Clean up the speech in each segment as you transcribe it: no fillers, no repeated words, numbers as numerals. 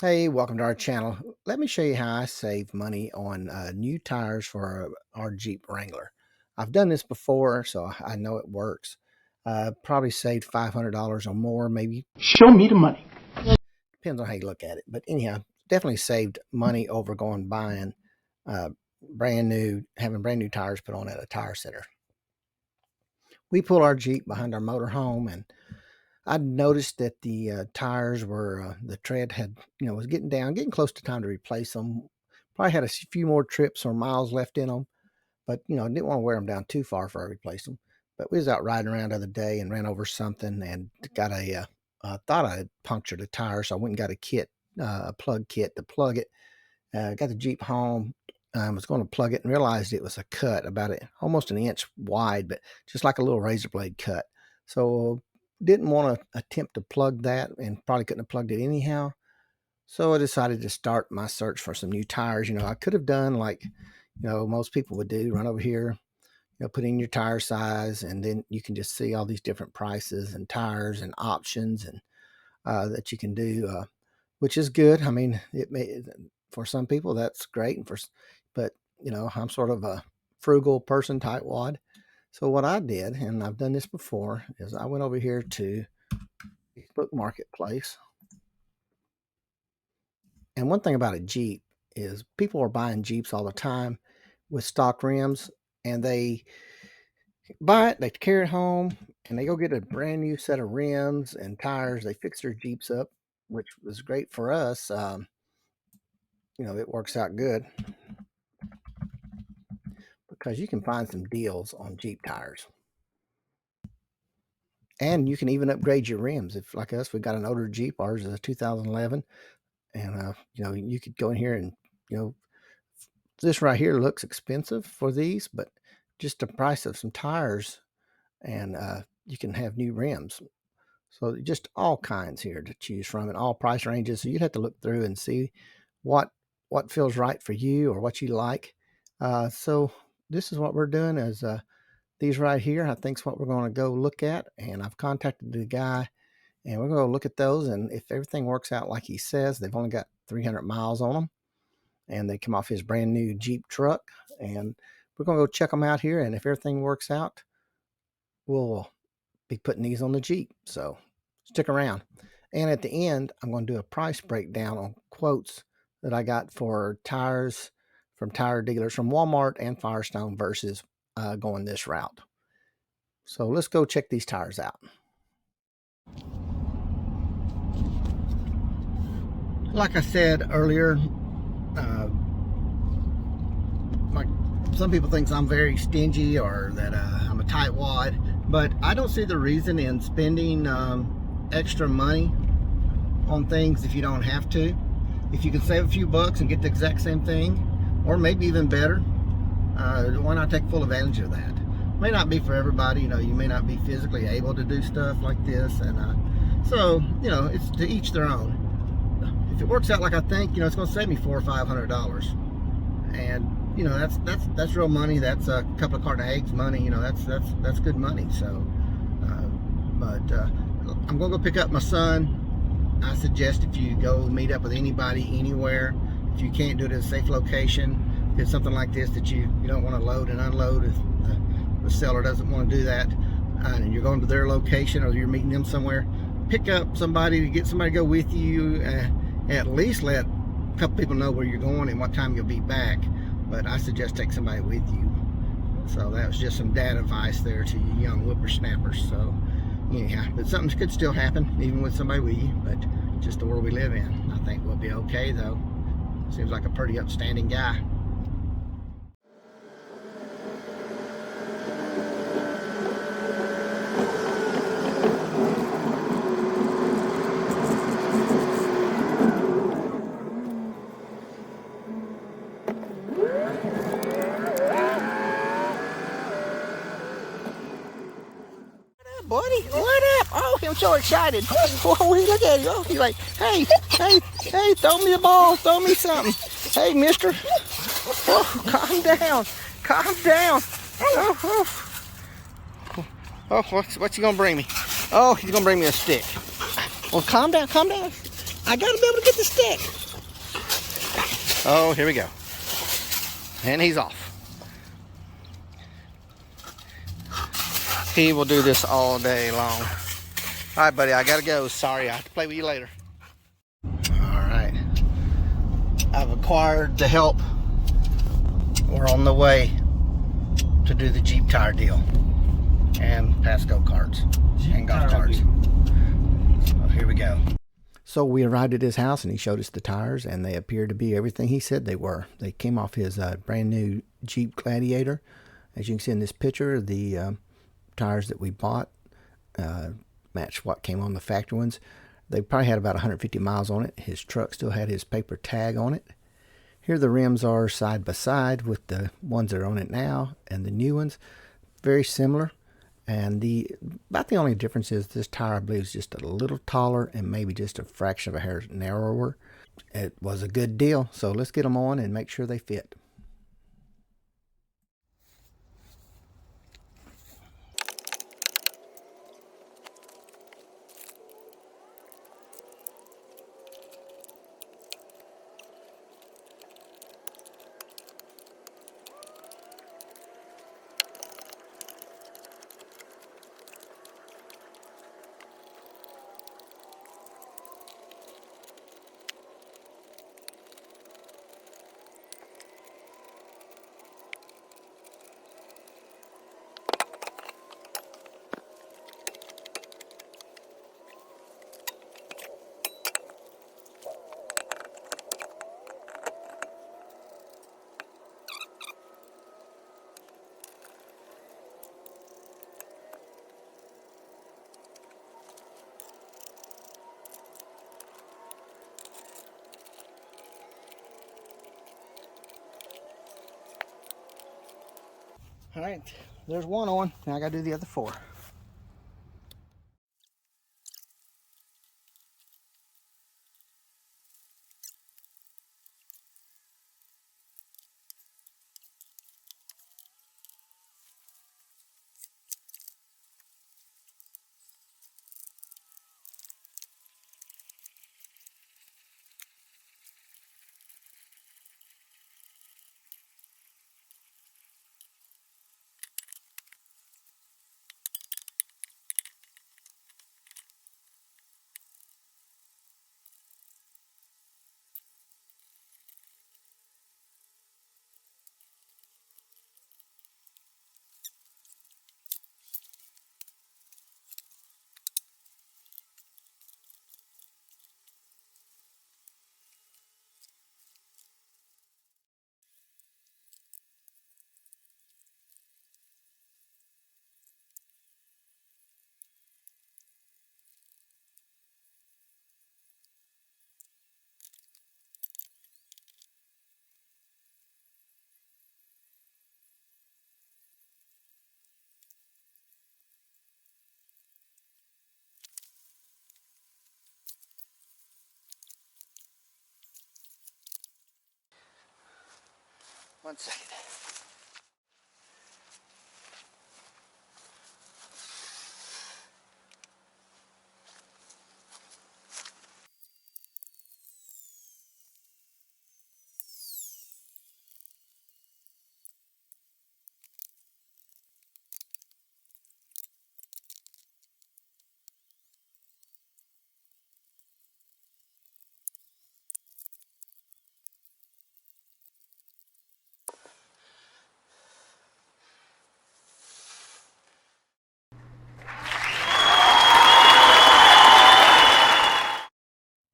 Hey, welcome to our channel. Let me show you how I save money on new tires for our Jeep Wrangler. I've done this before, so I know it works. Probably saved $500 or more, maybe. Show me the money. Depends on how you look at it. But anyhow, definitely saved money over buying having brand new tires put on at a tire center. We pull our Jeep behind our motorhome, and I noticed that the tires were the tread had was getting close to time to replace them. Probably had a few more trips or miles left in them, but didn't want to wear them down too far before I replaced them. But we was out riding around the other day and ran over something and got thought I had punctured a tire, so I went and got a kit, a plug kit to plug it. Got the Jeep home. I was going to plug it and realized it was a cut about almost an inch wide, but just like a little razor blade cut. So didn't want to attempt to plug that and probably couldn't have plugged it anyhow. So I decided to start my search for some new tires. I could have done like, most people would do, run over here, put in your tire size, and then you can just see all these different prices and tires and options and that you can do, which is good. I mean, for some people that's great, but I'm sort of a frugal person, tightwad. So what I did, and I've done this before, is I went over here to Facebook Marketplace. And one thing about a Jeep is people are buying Jeeps all the time with stock rims, and they buy it, they carry it home, and they go get a brand new set of rims and tires. They fix their Jeeps up, which was great for us. It works out good because you can find some deals on Jeep tires. And you can even upgrade your rims. If, like us, we got an older Jeep, ours is a 2011, and you could go in here and this right here looks expensive for these, but just the price of some tires, and you can have new rims. So just all kinds here to choose from, and all price ranges. So you'd have to look through and see what feels right for you or what you like. So this is what we're doing. Is these right here, I think is what we're going to go look at. And I've contacted the guy, and we're going to look at those. And if everything works out like he says, they've only got 300 miles on them, and they come off his brand new Jeep truck. And we're going to go check them out here. And if everything works out, we'll be putting these on the Jeep. So stick around. And at the end, I'm going to do a price breakdown on quotes that I got for tires from tire dealers from Walmart and Firestone versus going this route. So let's go check these tires out. Like I said earlier, some people think I'm very stingy or that I'm a tightwad, but I don't see the reason in spending extra money on things if you don't have to. If you can save a few bucks and get the exact same thing, or maybe even better, why not take full advantage of that? May not be for everybody. You may not be physically able to do stuff like this, and so it's to each their own. If it works out like I think, it's going to save me $400 or $500, and that's real money. That's a couple of carton of eggs money. That's good money. So, but I'm gonna go pick up my son. I suggest if you go meet up with anybody anywhere, if you can't do it at a safe location, if it's something like this that you don't want to load and unload, if the seller doesn't want to do that, and you're going to their location or you're meeting them somewhere, pick up somebody to get somebody to go with you. At least let a couple people know where you're going and what time you'll be back. But I suggest take somebody with you. So that was just some dad advice there to you young whippersnappers. So yeah, but something could still happen even with somebody with you, but just the world we live in. I think we'll be okay though. Seems like a pretty upstanding guy. Buddy, what up? Oh, I'm so excited. Oh, look at you. Oh, he's like, hey, throw me the ball, throw me something. Hey, mister. Oh, calm down. Oh, what's he gonna bring me? Oh, he's gonna bring me a stick. Well, calm down. I gotta be able to get the stick. Oh, here we go. And he's off. He will do this all day long. All right, buddy, I gotta go. Sorry, I have to play with you later. All right. I've acquired the help. We're on the way to do the Jeep tire deal and pass go-karts and golf carts. So here we go. So we arrived at his house and he showed us the tires, and they appeared to be everything he said they were. They came off his brand new Jeep Gladiator. As you can see in this picture, the tires that we bought matched what came on the factory ones. They probably had about 150 miles on it. His truck still had his paper tag on it. Here the rims are side by side with the ones that are on it now and the new ones. Very similar. And about the only difference is this tire, I believe, is just a little taller and maybe just a fraction of a hair narrower. It was a good deal, so let's get them on and make sure they fit. All right, there's one on. Now I gotta do the other four. One second.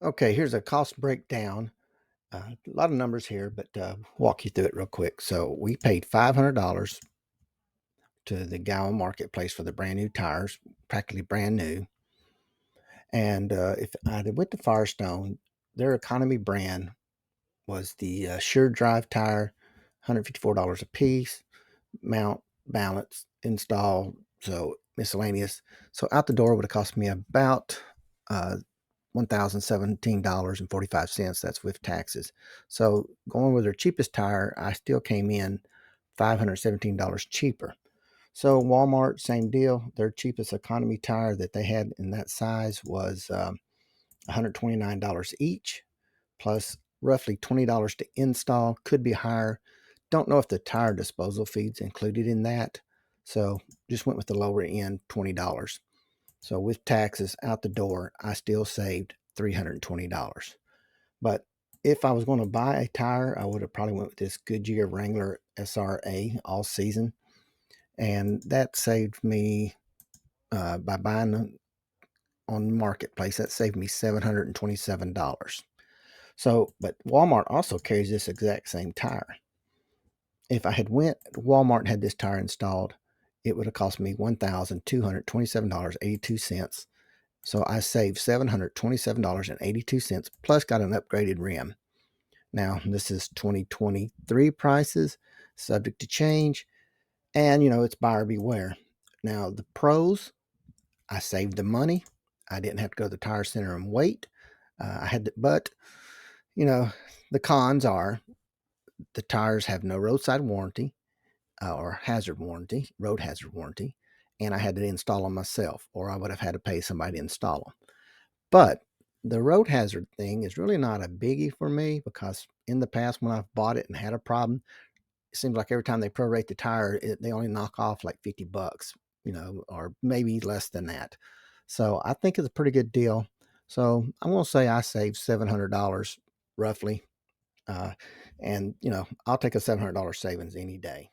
Okay, here's a cost breakdown. A lot of numbers here, but walk you through it real quick. So we paid $500 to the Gowan Marketplace for the brand new tires, practically brand new. And if I went to Firestone, their economy brand was the Sure Drive tire, $154 a piece, mount, balance, install, so miscellaneous. So out the door would have cost me about $1,017.45. That's with taxes. So going with their cheapest tire, I still came in $517 cheaper. So Walmart, same deal. Their cheapest economy tire that they had in that size was $129 each, plus roughly $20 to install. Could be higher. Don't know if the tire disposal fee's included in that. So just went with the lower end, $20. So with taxes out the door, I still saved $320. But if I was going to buy a tire, I would have probably went with this Goodyear Wrangler SRA all season, and that saved me by buying them on Marketplace. That saved me $727. So, but Walmart also carries this exact same tire. If I had went to Walmart and had this tire installed, it would have cost me $1,227.82. So I saved $727.82 plus got an upgraded rim. Now, this is 2023 prices, subject to change, and it's buyer beware. Now, the pros, I saved the money. I didn't have to go to the tire center and wait. I had to, but you know, the cons are the tires have no roadside warranty or hazard warranty, road hazard warranty, and I had to install them myself, or I would have had to pay somebody to install them. But the road hazard thing is really not a biggie for me because in the past when I've bought it and had a problem, it seems like every time they prorate the tire, they only knock off like $50, or maybe less than that. So I think it's a pretty good deal. So I'm going to say I saved $700 roughly. Uh, and I'll take a $700 savings any day.